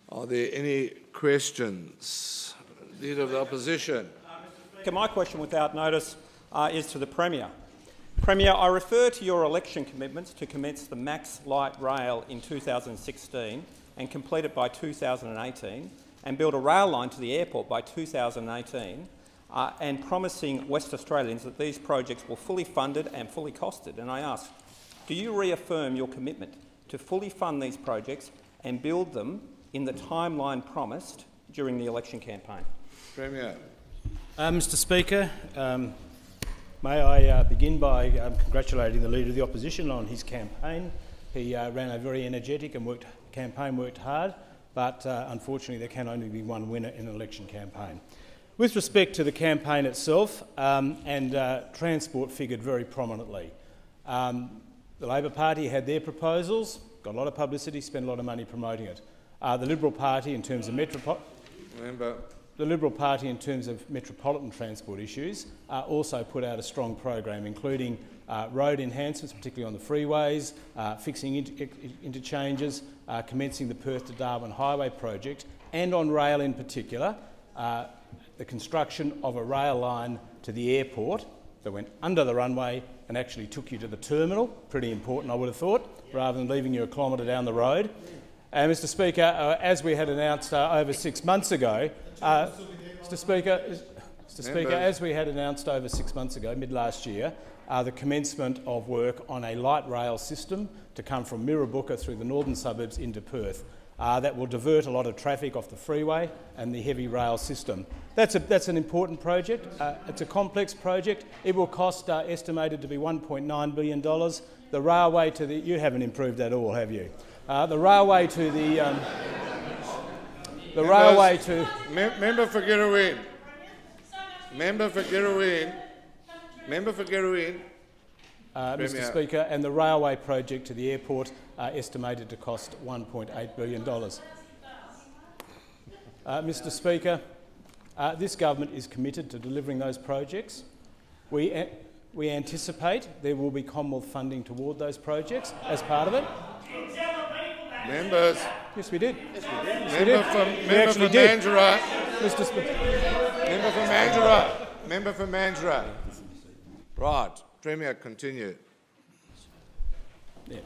Are there any questions? Leader of the Opposition. My question without notice is to the Premier. Premier, I refer to your election commitments to commence the Max Light Rail in 2016 and complete it by 2018 and build a rail line to the airport by 2018 and promising West Australians that these projects were fully funded and fully costed. And I ask, do you reaffirm your commitment to fully fund these projects and build them in the timeline promised during the election campaign? Premier. Mr Speaker, may I begin by congratulating the Leader of the Opposition on his campaign. He ran a very energetic and worked hard, but unfortunately there can only be one winner in an election campaign. With respect to the campaign itself, transport figured very prominently. The Labor Party had their proposals, got a lot of publicity, spent a lot of money promoting it. The Liberal Party, in terms of metropolitan transport issues, also put out a strong program, including road enhancements, particularly on the freeways, fixing interchanges, commencing the Perth to Darwin Highway project, and on rail in particular, the construction of a rail line to the airport that went under the runway and actually took you to the terminal. Pretty important, I would have thought, rather than leaving you a kilometre down the road. Mr Speaker, as we had announced over 6 months ago, as we had announced over 6 months ago, mid-last year, the commencement of work on a light rail system to come from Mirrabooka through the northern suburbs into Perth. That will divert a lot of traffic off the freeway and the heavy rail system. That's an important project. It's a complex project. It will cost estimated to be $1.9 billion. The railway to the... You haven't improved at all, have you? The railway to the... Member for Girraween. Member for Girraween. Member for Girraween. Mr Speaker, and the railway project to the airport estimated to cost $1.8 billion. Mr Speaker, this government is committed to delivering those projects. We anticipate there will be Commonwealth funding toward those projects as part of it. Members. Yes, we did. Yes, we did. Member for Mandurah. Mr Speaker. Member for Mandurah. Member for Mandurah. Right. Premier, continue. Yeah.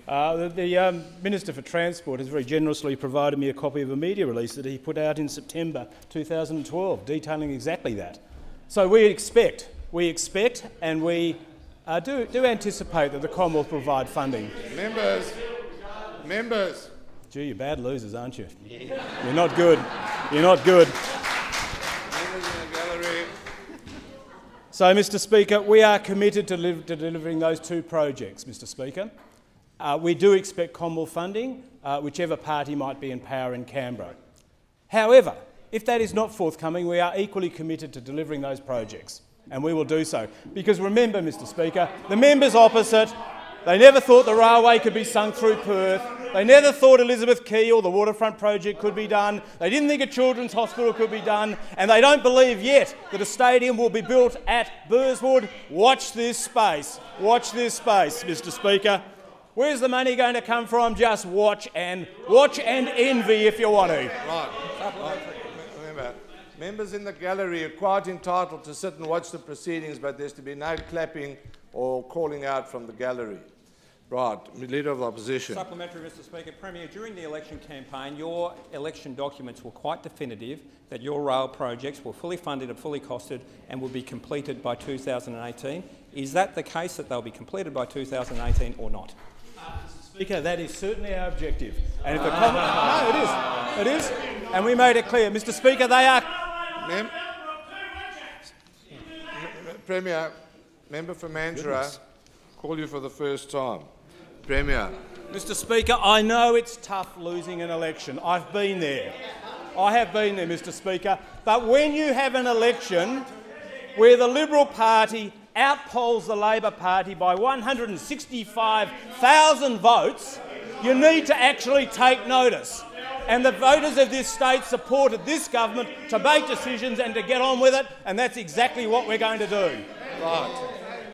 The Minister for Transport has very generously provided me a copy of a media release that he put out in September 2012, detailing exactly that. So we expect and we do anticipate that the Commonwealth will provide funding. Members. Gee, you're bad losers, aren't you? Yeah. You're not good. You're not good. Members in the gallery. So, Mr Speaker, we are committed to delivering those two projects, Mr Speaker. We do expect Commonwealth funding, whichever party might be in power in Canberra. However, if that is not forthcoming, we are equally committed to delivering those projects, and we will do so. Because remember, Mr Speaker, the members opposite, they never thought the railway could be sunk through Perth. They never thought Elizabeth Quay or the waterfront project could be done. They didn't think a children's hospital could be done. And they don't believe yet that a stadium will be built at Burswood. Watch this space. Watch this space, Mr Speaker. Where's the money going to come from? Just watch and envy if you want to. Right. Remember, members in the gallery are quite entitled to sit and watch the proceedings, but there's to be no clapping or calling out from the gallery. Right. Leader of the Opposition. Supplementary, Mr Speaker. Premier, during the election campaign, your election documents were quite definitive that your rail projects were fully funded and fully costed and will be completed by 2018. Is that the case, that they'll be completed by 2018 or not? Mr Speaker, that is certainly our objective. And if the no, it is. And we made it clear. Mr Speaker, they are... Premier, member for Mandurah, call you for the first time. Premier. Mr Speaker, I know it's tough losing an election. I've been there. I have been there, Mr Speaker. But when you have an election where the Liberal Party outpolls the Labor Party by 165,000 votes, you need to actually take notice. And the voters of this state supported this government to make decisions and to get on with it, and that's exactly what we're going to do. Right.